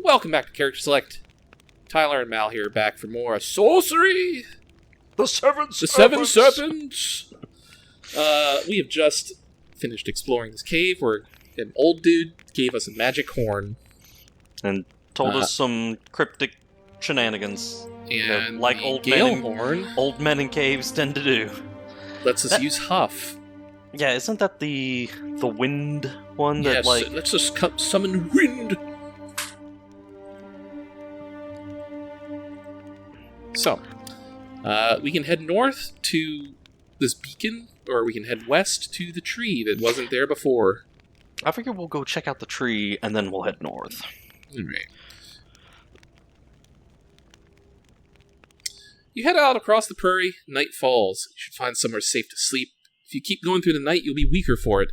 Welcome back to Character Select. Tyler and Mal here, back for more Sorcery! The Seven The Seven Serpents! We have just finished exploring this cave where an old dude gave us a magic horn. And told us some cryptic shenanigans. And like the old Gale men, horn old men in caves tend to do. lets us use Huff. Yeah, isn't that the wind one that Yes, it lets us summon wind. So, we can head north to this beacon, or we can head west to the tree that wasn't there before. I figure we'll go check out the tree and then we'll head north. Alright. You head out across the prairie, night falls. You should find somewhere safe to sleep. If you keep going through the night, you'll be weaker for it.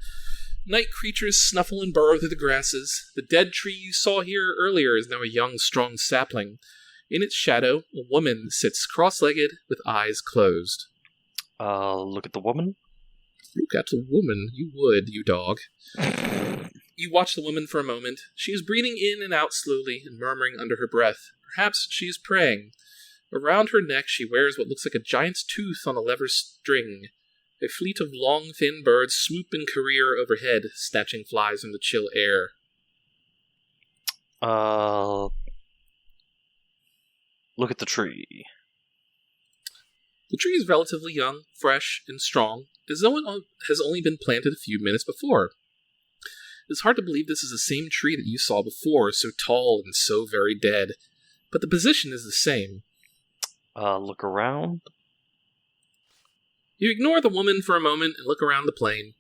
Night creatures snuffle and burrow through the grasses. The dead tree you saw here earlier is now a young, strong sapling. In its shadow, a woman sits cross-legged with eyes closed. Look at the woman. Look at the woman. You would, you dog. You watch the woman for a moment. She is breathing in and out slowly and murmuring under her breath. Perhaps she is praying. Around her neck she wears what looks like a giant's tooth on a leather string. A fleet of long, thin birds swoop and career overhead, snatching flies in the chill air. Look at the tree. The tree is relatively young, fresh, and strong, as though it has only been planted a few minutes before. It's hard to believe this is the same tree that you saw before, so tall and so very dead. But the position is the same. Look around. You ignore the woman for a moment and look around the plain.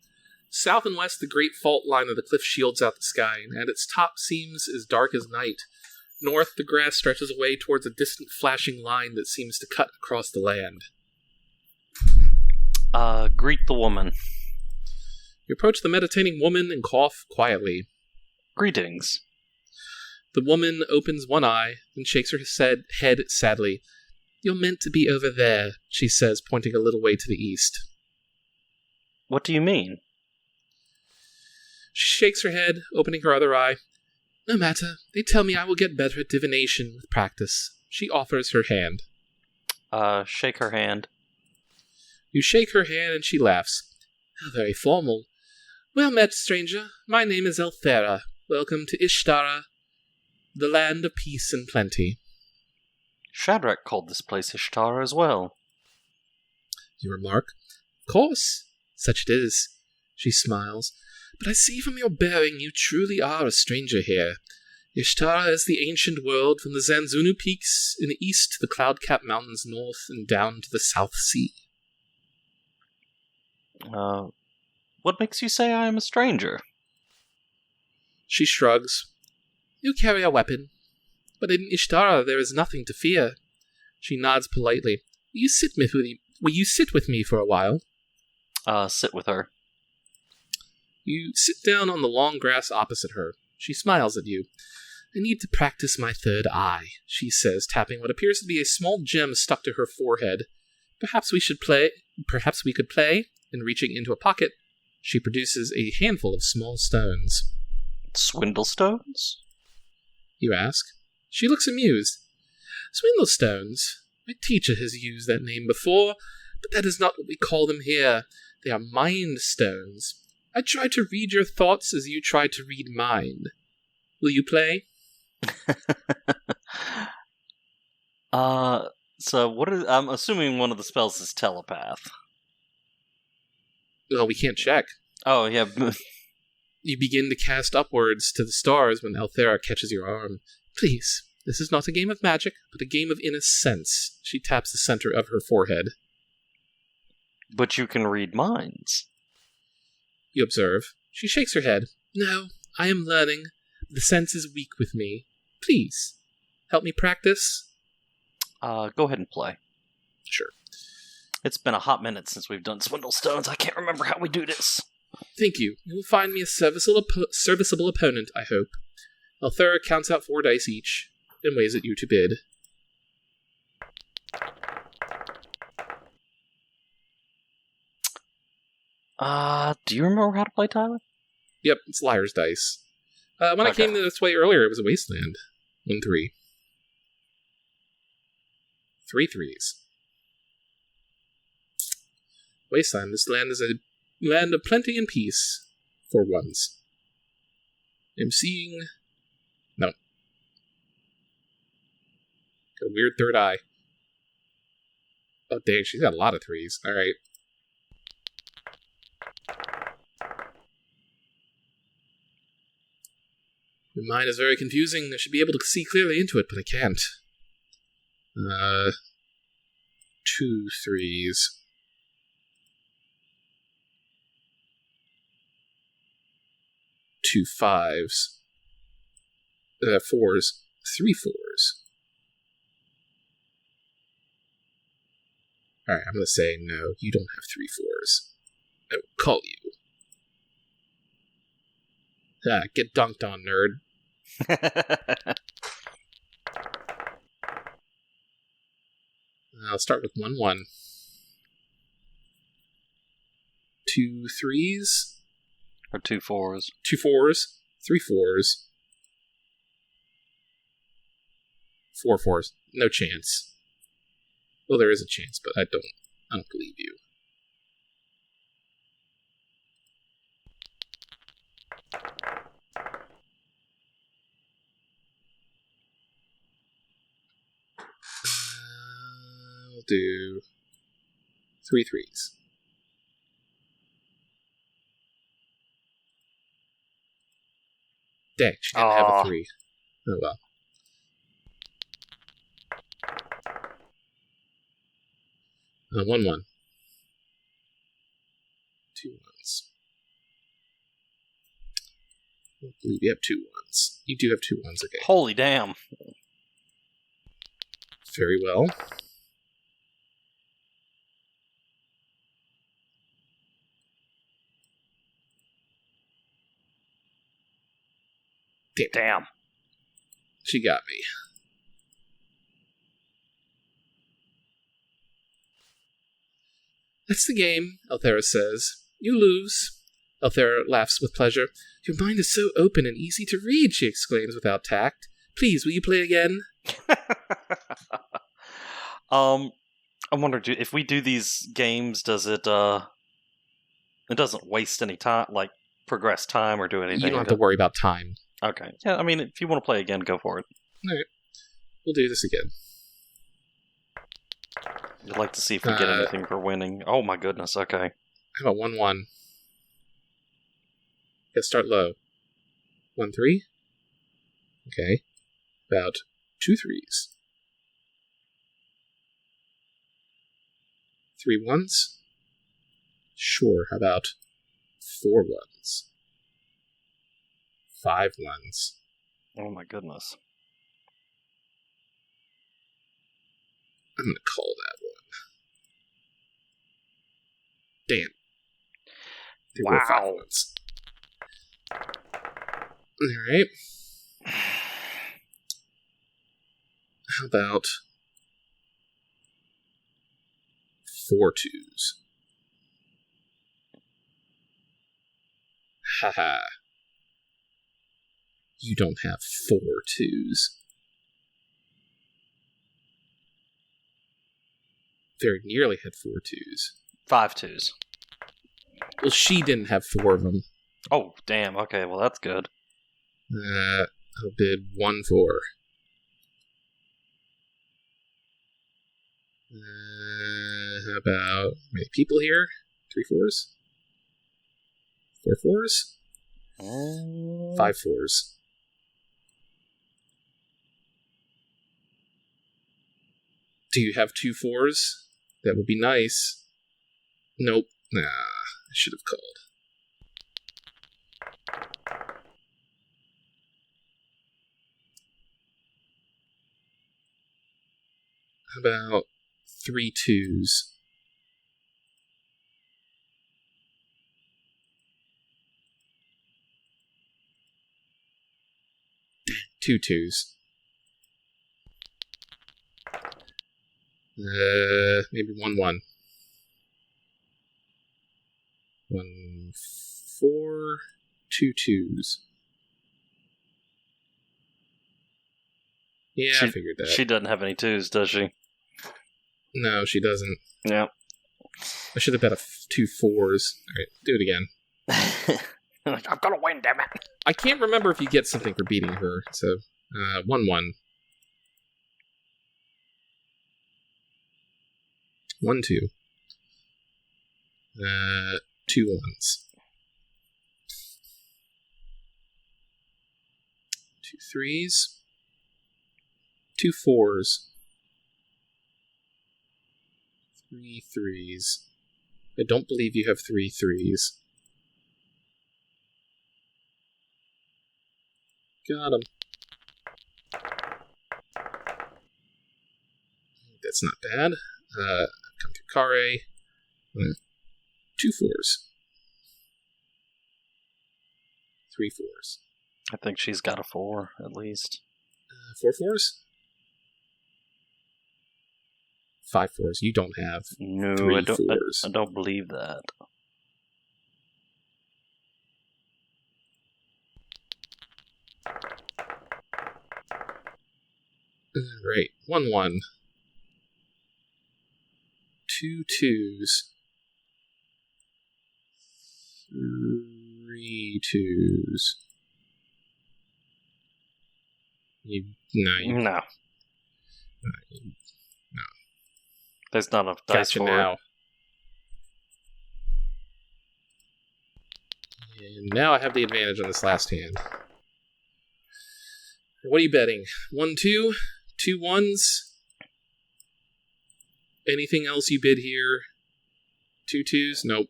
South and west, the great fault line of the cliff shields out the sky, and at its top seems as dark as night. North, the grass stretches away towards a distant flashing line that seems to cut across the land. Greet the woman. You approach the meditating woman and cough quietly. Greetings. The woman opens one eye, then shakes her head sadly. You're meant to be over there, she says, pointing a little way to the east. What do you mean? She shakes her head, opening her other eye. No matter. They tell me I will get better at divination with practice. She offers her hand. Shake her hand. You shake her hand and she laughs. How very formal. Well met, stranger. My name is Althera. Welcome to Ishtara, the land of peace and plenty. Shadrach called this place Ishtar as well. You remark. Of course. Such it is. She smiles. But I see from your bearing you truly are a stranger here. Ishtara is the ancient world from the Zanzunu peaks in the east to the cloud-capped mountains north and down to the South Sea. What makes you say I am a stranger? She shrugs. You carry a weapon. But in Ishtara there is nothing to fear. She nods politely. Will you sit with me for a while? Sit with her. You sit down on the long grass opposite her. She smiles at you. I need to practice my third eye, she says, tapping what appears to be a small gem stuck to her forehead. Perhaps we could play. And reaching into a pocket, she produces a handful of small stones. Swindle stones? You ask. She looks amused. Swindle stones? My teacher has used that name before, but that is not what we call them here. They are mind stones. I try to read your thoughts as you try to read mine. Will you play? So what is... I'm assuming one of the spells is telepath. Well, we can't check. Oh, yeah. You begin to cast upwards to the stars when Althera catches your arm. Please, this is not a game of magic, but a game of inner sense. She taps the center of her forehead. But you can read minds. You observe. She shakes her head. No, I am learning. The sense is weak with me. Please, help me practice. Go ahead and play. Sure. It's been a hot minute since we've done Swindle Stones. I can't remember how we do this. Thank you. You will find me a serviceable opponent, I hope. Althera counts out 4 dice each and waves at you to bid. Do you remember how to play, Tyler? Yep, it's Liar's Dice. When I came this way earlier, it was a wasteland. 1 3. 3 3s. Wasteland. This land is a land of plenty and peace. 4 1s. I'm seeing... No. Got a weird third eye. Oh, dang, she's got a lot of 3s. Alright. Your mind is very confusing. I should be able to see clearly into it, but I can't. 2 3s. 2 5s. 4s. 3 4s. Alright, I'm gonna say no, you don't have 3 4s. I will call you. Get dunked on, nerd. I'll start with 1 1. 2 3s. Or 2 4s. 2 4s. 3 4s. 4 4s. No chance. Well, there is a chance, but I don't believe you. We'll do 3 3s. Dang, she didn't have a 3. Oh well. One 1. 2 1s. I don't believe you have 2 1s. You do have 2 1s, okay. Holy damn. Very well. Damn. She got me. That's the game, Althera says. You lose. Althera laughs with pleasure. Your mind is so open and easy to read, she exclaims without tact. Please, will you play again? I wonder, if we do these games, does it doesn't waste any time, like progress time or do anything? You don't have to worry about time. Okay. Yeah, I mean, if you want to play again, go for it. Alright. We'll do this again. I'd like to see if we get anything for winning. Oh my goodness, okay. How about 1 1? Let's start low. 1 3? Okay. About 2 3s. 3 1s? Sure, how about 4 1s? 5 1s? Oh my goodness. I'm gonna call that one. Damn. There were 5 1s. Alright. How about 4 2s? Haha. You don't have 4 2s. Very nearly had 4 2s. 5 2s. Well, she didn't have 4 of them. Oh, damn. Okay, well, that's good. I'll bid 1 4. How about... How many people here? 3 4s? 4 4s? 5 4s. Do you have 2 4s? That would be nice. Nope. Nah, I should have called. How about 3 2s? Dang, 2 2s. Maybe 1 1. 1 4, 2 2s. Yeah, I figured that. She doesn't have any 2s, does she? No, she doesn't. Yeah. I should have bet 2 4s. Alright, do it again. Like, I'm gonna win, damn it. I can't remember if you get something for beating her, so 1-1. 1-2. 2 1s. 2 3s. 2 4s. 3 3s. I don't believe you have 3 3s. Got him. That's not bad. Come to Kare. 2 4s. 3 4s. I think she's got a 4, at least. 4 4s? 5 4s. You don't have No, 3 4s. I don't believe that. Right. 1-1. 2 2s. 3 2s. No. No. There's not enough dice Gotcha for now. it. And now I have the advantage on this last hand. What are you betting? 1 2? 2 1s? Anything else you bid here? 2 2s? Nope.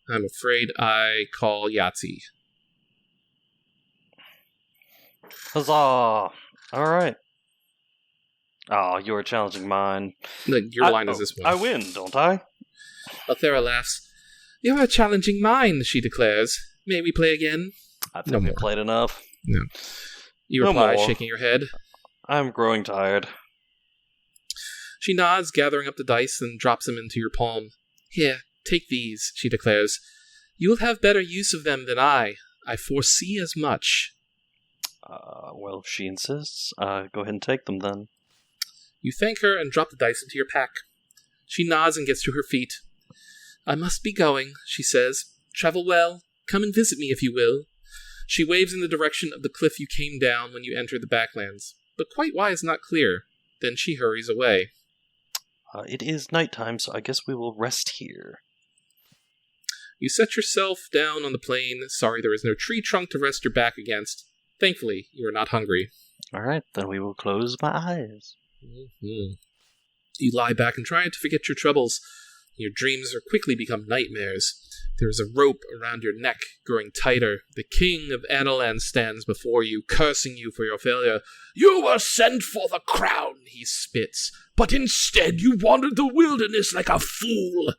I'm afraid I call Yahtzee. Huzzah! Alright. Oh, you're challenging mine. Look, your line is this one. I win, don't I? Althera laughs. You're a challenging mind, she declares. May we play again? I think No we more. played enough. No. You No reply, more. shaking your head. I'm growing tired. She nods, gathering up the dice, and drops them into your palm. Here, take these, she declares. You will have better use of them than I. I foresee as much. Well, if she insists, go ahead and take them then. You thank her and drop the dice into your pack. She nods and gets to her feet. I must be going, she says. Travel well. Come and visit me if you will. She waves in the direction of the cliff you came down when you entered the backlands, but quite why is not clear. Then she hurries away. It is nighttime, so I guess we will rest here. You set yourself down on the plain. Sorry there is no tree trunk to rest your back against. Thankfully, you are not hungry. Alright, then we will close my eyes. Mm-hmm. You lie back and try to forget your troubles. Your dreams are quickly become nightmares. There is a rope around your neck, growing tighter. The king of Analander stands before you, cursing you for your failure. You were sent for the crown, he spits, but instead you wandered the wilderness like a fool.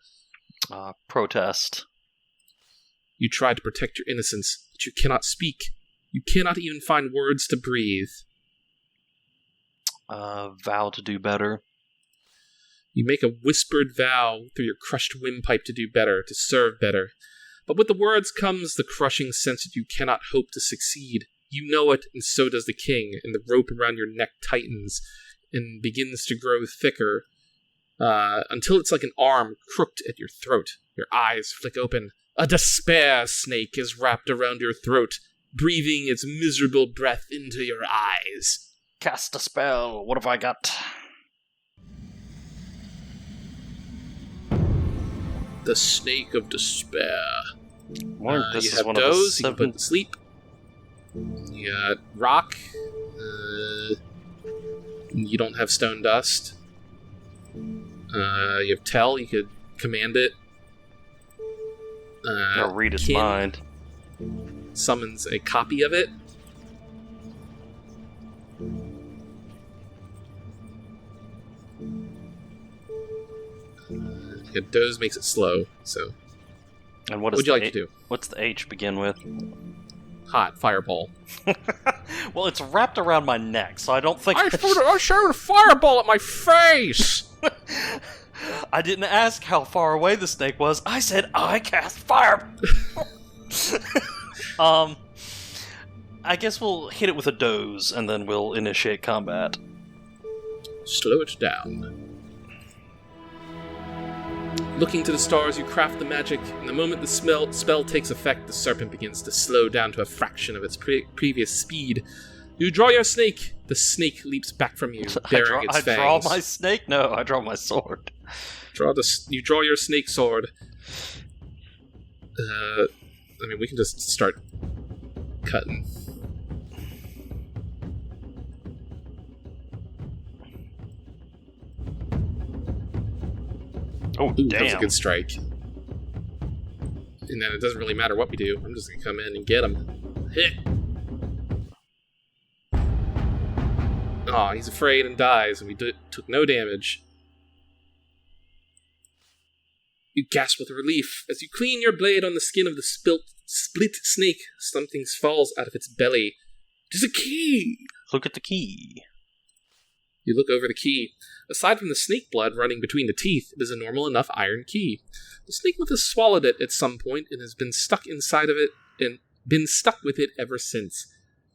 Protest. You try to protect your innocence, but you cannot speak. You cannot even find words to breathe. Vow to do better. You make a whispered vow through your crushed windpipe to do better, to serve better. But with the words comes the crushing sense that you cannot hope to succeed. You know it, and so does the king, and the rope around your neck tightens and begins to grow thicker, until it's like an arm crooked at your throat. Your eyes flick open. A despair snake is wrapped around your throat, breathing its miserable breath into your eyes. Cast a spell. What have I got? The Snake of Despair. This you is have one Doze, of you can put to sleep. You got Rock. You don't have Stone Dust. You have Tell, you could command it. I'll read its Kin mind. summons a copy of it. Doze makes it slow, so... And What would you like to do? What's the H begin with? Hot, Fireball. Well, it's wrapped around my neck, so I don't think... I shot a fireball at my face! I didn't ask how far away the snake was. I said I cast fire. I guess we'll hit it with a doze, and then we'll initiate combat. Slow it down. Looking to the stars, you craft the magic, and the moment the spell takes effect, the serpent begins to slow down to a fraction of its previous speed. You draw your snake. The snake leaps back from you, baring its fangs. I draw my snake? No, I draw my sword. You draw your snake sword. We can just start cutting. Oh, Ooh, damn. That was a good strike. And then it doesn't really matter what we do. I'm just going to come in and get him. Hit! Aw, he's afraid and dies, and we took no damage. You gasp with relief. As you clean your blade on the skin of the split snake, something falls out of its belly. It is a key! Look at the key. You look over the key. Aside from the snake blood running between the teeth, it is a normal enough iron key. The snake must have swallowed it at some point and has been stuck inside of it and been stuck with it ever since.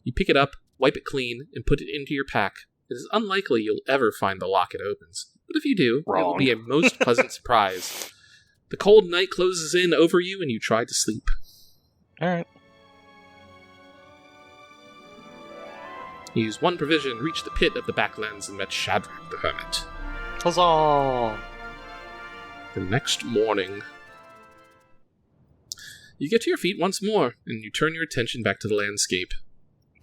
You pick it up, wipe it clean, and put it into your pack. It is unlikely you'll ever find the lock it opens. But if you do, it will be a most pleasant surprise. The cold night closes in over you and you try to sleep. Alright. You use one provision, reach the pit of the Backlands, and met Shadrach the Hermit. Huzzah! The next morning, you get to your feet once more, and you turn your attention back to the landscape.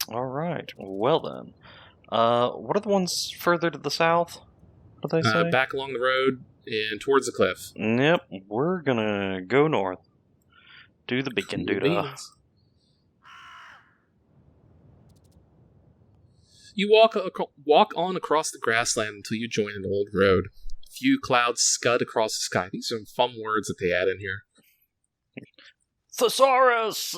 Alright, well then. What are the ones further to the south? What do they say? Back along the road and towards the cliff. Yep, we're gonna go north. Do the beacon doodah. You walk on across the grassland until you join an old road. A few clouds scud across the sky. These are fun words that they add in here. Thesaurus!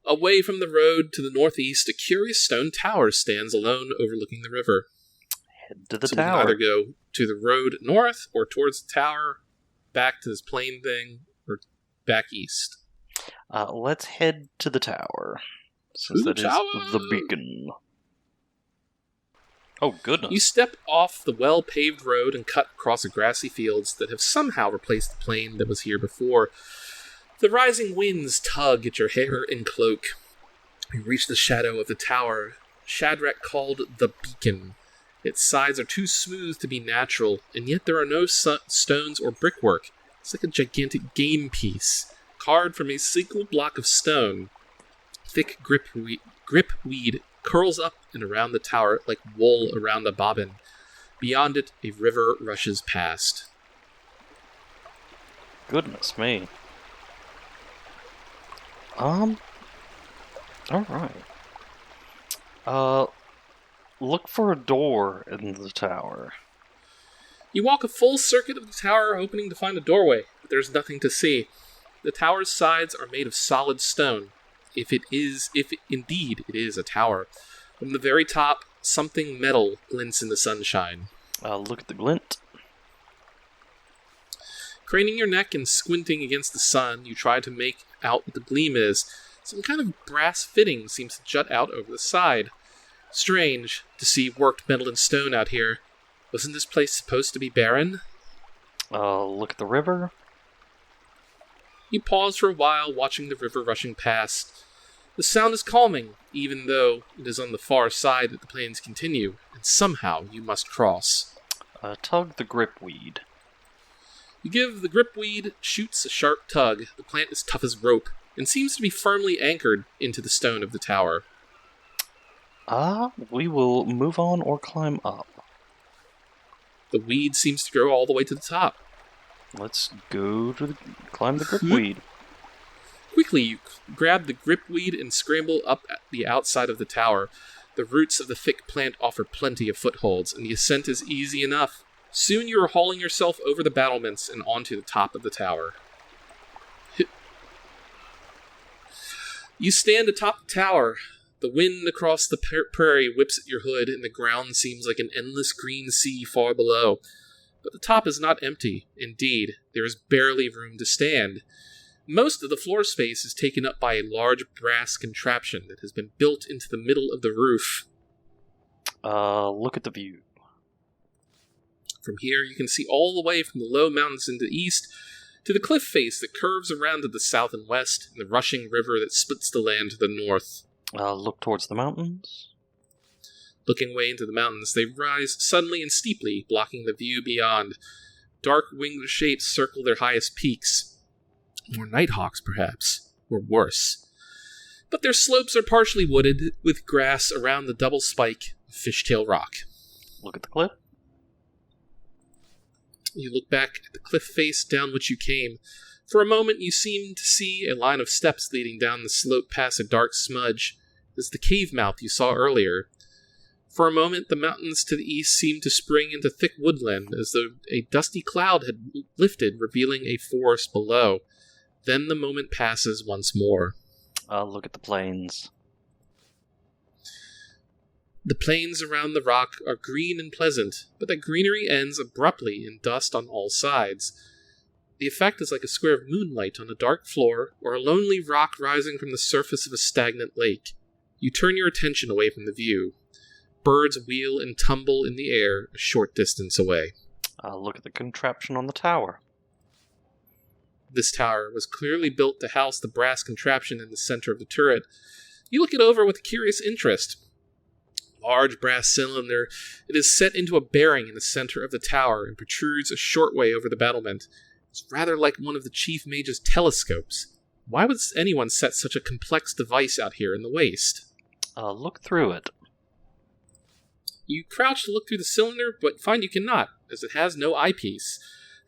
Away from the road to the northeast, a curious stone tower stands alone overlooking the river. Head to the so tower. We can either go to the road north or towards the tower, back to this plain thing, or back east. Let's head to the tower. Since that tower. Is the beacon. Oh, goodness. You step off the well-paved road and cut across the grassy fields that have somehow replaced the plain that was here before. The rising winds tug at your hair and cloak. You reach the shadow of the tower, Shadrach called the Beacon. Its sides are too smooth to be natural, and yet there are no stones or brickwork. It's like a gigantic game piece, carved from a single block of stone. Thick gripweed curls up and around the tower like wool around a bobbin. Beyond it, a river rushes past. Goodness me. Alright. Look for a door in the tower. You walk a full circuit of the tower, hoping to find a doorway, but there's nothing to see. The tower's sides are made of solid stone, if indeed it is a tower. From the very top, something metal glints in the sunshine. Look at the glint. Craning your neck and squinting against the sun, you try to make out what the gleam is. Some kind of brass fitting seems to jut out over the side. Strange to see worked metal and stone out here. Wasn't this place supposed to be barren? Look at the river. You pause for a while, watching the river rushing past. The sound is calming, even though it is on the far side that the plains continue, and somehow you must cross. Tug the gripweed. You give the gripweed shoots a sharp tug. The plant is tough as rope, and seems to be firmly anchored into the stone of the tower. We will move on or climb up. The weed seems to grow all the way to the top. Let's go to climb the gripweed. Quickly, you grab the gripweed and scramble up at the outside of the tower. The roots of the thick plant offer plenty of footholds, and the ascent is easy enough. Soon you are hauling yourself over the battlements and onto the top of the tower. You stand atop the tower. The wind across the prairie whips at your hood, and the ground seems like an endless green sea far below. But the top is not empty. Indeed, there is barely room to stand. Most of the floor space is taken up by a large brass contraption that has been built into the middle of the roof. Look at the view. From here, you can see all the way from the low mountains in the east to the cliff face that curves around to the south and west, and the rushing river that splits the land to the north. Look towards the mountains. Looking away into the mountains, they rise suddenly and steeply, blocking the view beyond. Dark winged shapes circle their highest peaks. More nighthawks, perhaps, or worse. But their slopes are partially wooded, with grass around the double spike of Fishtail Rock. Look at the cliff. You look back at the cliff face down which you came. For a moment, you seem to see a line of steps leading down the slope past a dark smudge. This is the cave mouth you saw earlier. For a moment, the mountains to the east seemed to spring into thick woodland, as though a dusty cloud had lifted, revealing a forest below. Then the moment passes once more. Look at the plains. The plains around the rock are green and pleasant, but that greenery ends abruptly in dust on all sides. The effect is like a square of moonlight on a dark floor, or a lonely rock rising from the surface of a stagnant lake. You turn your attention away from the view. Birds wheel and tumble in the air a short distance away. Look at the contraption on the tower. This tower was clearly built to house the brass contraption in the center of the turret. You look it over with curious interest. Large brass cylinder, it is set into a bearing in the center of the tower and protrudes a short way over the battlement. It's rather like one of the Chief Mage's telescopes. Why would anyone set such a complex device out here in the waste? Look through it. You crouch to look through the cylinder, but find you cannot, as it has no eyepiece.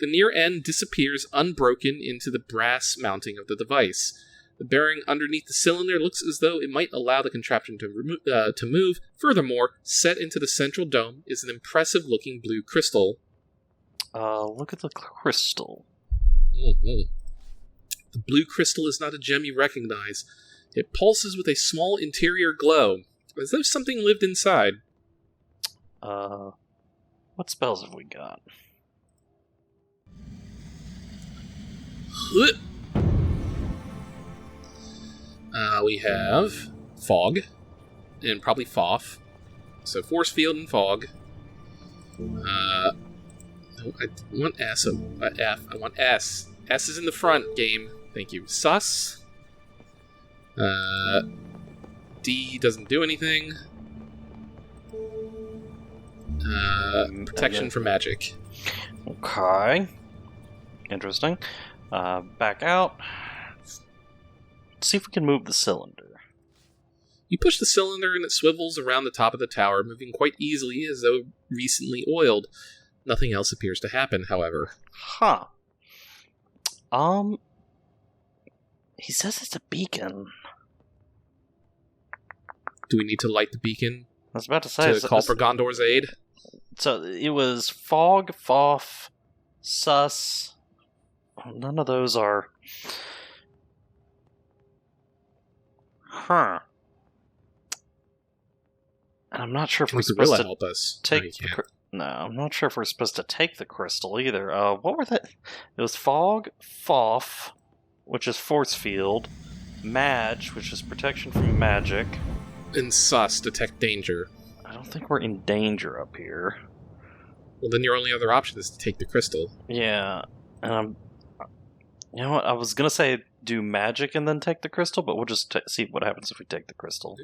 The near end disappears unbroken into the brass mounting of the device. The bearing underneath the cylinder looks as though it might allow the contraption to move. Furthermore, set into the central dome is an impressive-looking blue crystal. Look at the crystal. Mm-hmm. The blue crystal is not a gem you recognize. It pulses with a small interior glow, as though something lived inside. What spells have we got? We have Fog, and probably Foff. So Force Field and Fog. I want S. F. I want S. S is in the front, game. Thank you. Sus. D doesn't do anything. Protection from magic. Okay. Interesting. Back out. See if we can move the cylinder. You push the cylinder and it swivels around the top of the tower, moving quite easily as though recently oiled. Nothing else appears to happen, however. Huh. He says it's a beacon. Do we need to light the beacon? I was about to say... To call for Gondor's aid? So it was Fog, Foff, Sus... None of those are... Huh. And I'm not sure if we're supposed to help us. take... No, I'm not sure if we're supposed to take the crystal either. What were they? It was Fog, Foff, which is Force Field, Madge, which is protection from magic, and Sus, detect danger. I don't think we're in danger up here. Well, then your only other option is to take the crystal. Yeah, and I'm... You know what, I was going to say do magic and then take the crystal, but we'll just see what happens if we take the crystal.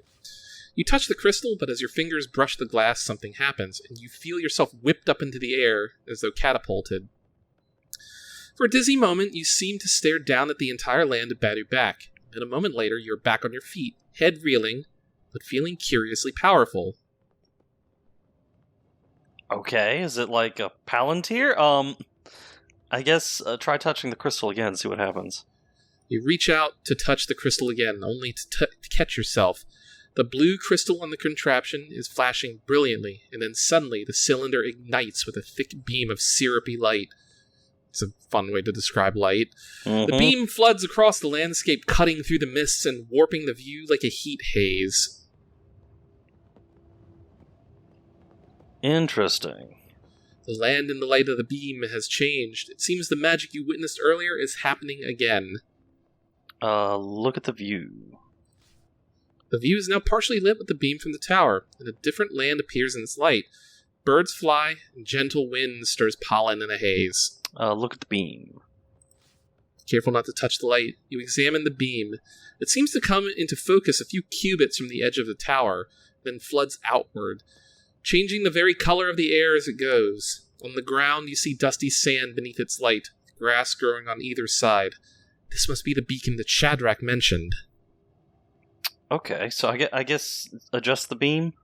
You touch the crystal, but as your fingers brush the glass, something happens, and you feel yourself whipped up into the air as though catapulted. For a dizzy moment, you seem to stare down at the entire land of Badu Back, and a moment later you're back on your feet, head reeling, but feeling curiously powerful. Okay, is it like a Palantir? I guess try touching the crystal again, see what happens. You reach out to touch the crystal again, only to catch yourself. The blue crystal on the contraption is flashing brilliantly, and then suddenly the cylinder ignites with a thick beam of syrupy light. It's a fun way to describe light. Mm-hmm. The beam floods across the landscape, cutting through the mists and warping the view like a heat haze. Interesting. The land in the light of the beam has changed. It seems the magic you witnessed earlier is happening again. Look at the view. The view is now partially lit with the beam from the tower, and a different land appears in its light. Birds fly, and gentle wind stirs pollen in a haze. Look at the beam. Careful not to touch the light, you examine the beam. It seems to come into focus a few cubits from the edge of the tower, then floods outward, changing the very color of the air as it goes. On the ground, you see dusty sand beneath its light, grass growing on either side. This must be the beacon that Shadrach mentioned. Okay, so I guess adjust the beam?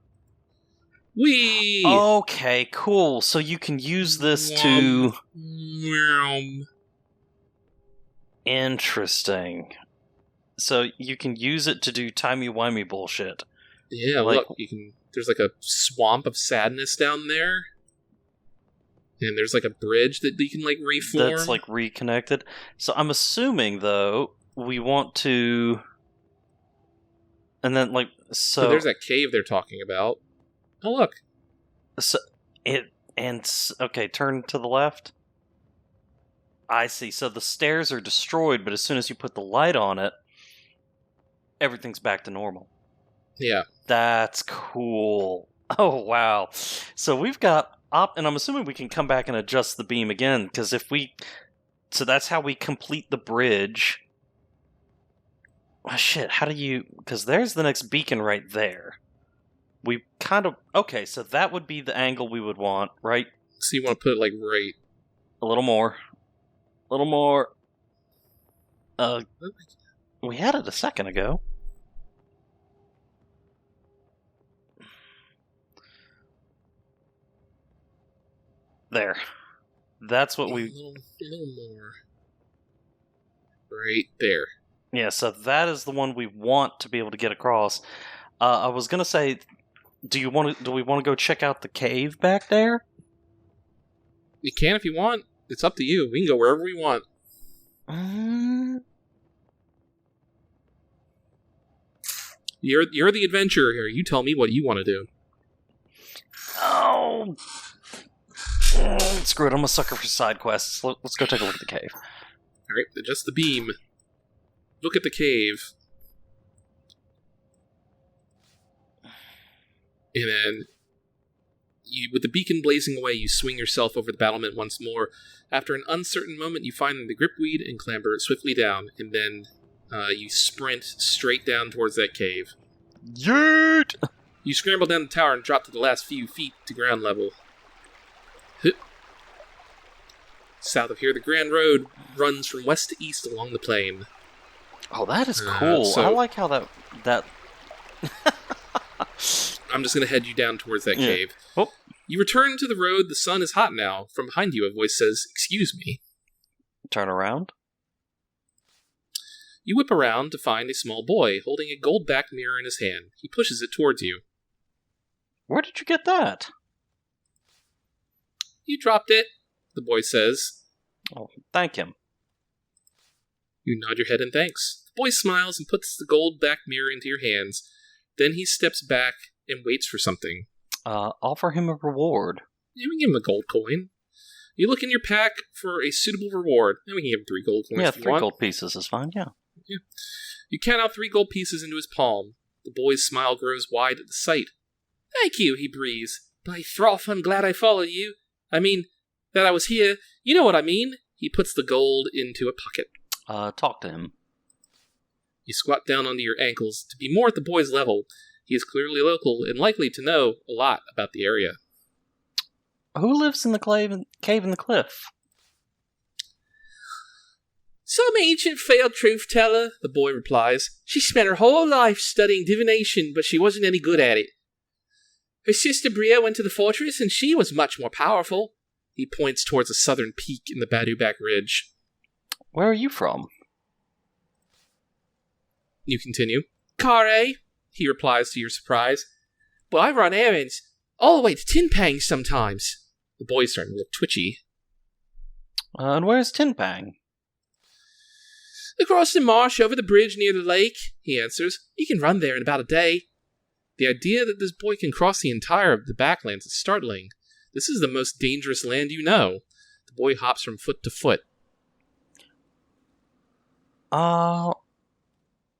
Whee! Okay, cool. So you can use this to... Interesting. So you can use it to do timey-wimey bullshit. Yeah, look, you can. There's like a swamp of sadness down there. And there's like a bridge that you can like reform. That's like reconnected. So I'm assuming, though, we want to... And then, like, so there's that cave they're talking about. Oh, look. So okay, turn to the left. I see. So the stairs are destroyed, but as soon as you put the light on it, everything's back to normal. Yeah. That's cool. Oh, wow. So we've got and I'm assuming we can come back and adjust the beam again, because so that's how we complete the bridge. Oh, shit, how do you... Because there's the next beacon right there. We kind of... Okay, so that would be the angle we would want, right? So you want to put it, like, right... A little more. A little more. We had it a second ago. There. That's what we... A little more. Right there. Yeah, so that is the one we want to be able to get across. I was gonna say, do we want to go check out the cave back there? You can if you want. It's up to you. We can go wherever we want. You're the adventurer here. You tell me what you want to do. Oh, screw it. I'm a sucker for side quests. Let's go take a look at the cave. All right, adjust the beam. Look at the cave. And then, with the beacon blazing away, you swing yourself over the battlement once more. After an uncertain moment, you find the gripweed and clamber swiftly down, and then you sprint straight down towards that cave. Yeet! You scramble down the tower and drop to the last few feet to ground level. South of here, the Grand Road runs from west to east along the plain. Oh, that is cool. I like how that... I'm just going to head you down towards that cave. Oh. You return to the road. The sun is hot now. From behind you, a voice says, "Excuse me." Turn around. You whip around to find a small boy holding a gold-backed mirror in his hand. He pushes it towards you. Where did you get that? You dropped it, the boy says. Oh, thank him. You nod your head in thanks. The boy smiles and puts the gold-backed mirror into your hands. Then he steps back and waits for something. Offer him a reward. Yeah, we can give him a gold coin. You look in your pack for a suitable reward. And we can give him 3 gold coins. Yeah, if you 3 want. gold pieces is fine, yeah. You count out 3 gold pieces into his palm. The boy's smile grows wide at the sight. "Thank you," he breathes. "By Throff, I'm glad I followed you. I mean, that I was here. You know what I mean." He puts the gold into a pocket. Talk to him. You squat down onto your ankles to be more at the boy's level. He is clearly local and likely to know a lot about the area. Who lives in the cave in the cliff? "Some ancient failed truth-teller," the boy replies. "She spent her whole life studying divination, but she wasn't any good at it. Her sister Bria went to the fortress, and she was much more powerful." He points towards a southern peak in the Badubak Ridge. Where are you from? You continue. "Carre," he replies to your surprise. "But I run errands all the way to Tinpang sometimes." The boy's starting to look twitchy. And where's Tinpang? "Across the marsh over the bridge near the lake," he answers. "You can run there in about a day." The idea that this boy can cross the entire of the Backlands is startling. This is the most dangerous land you know. The boy hops from foot to foot.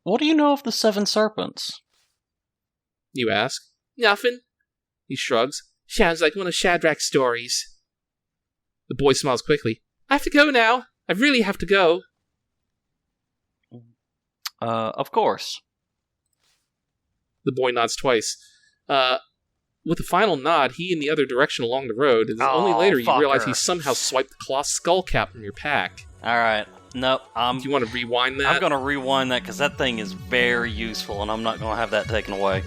What do you know of the Seven Serpents? You ask. Nothing. He shrugs. Sounds like one of Shadrach's stories. The boy smiles quickly. I have to go now. I really have to go. Of course. The boy nods twice. With a final nod, he in the other direction along the road. It's only later you realize he somehow swiped the cloth skull cap from your pack. Alright. Nope. Do you want to rewind that? I'm going to rewind that because that thing is very useful and I'm not going to have that taken away.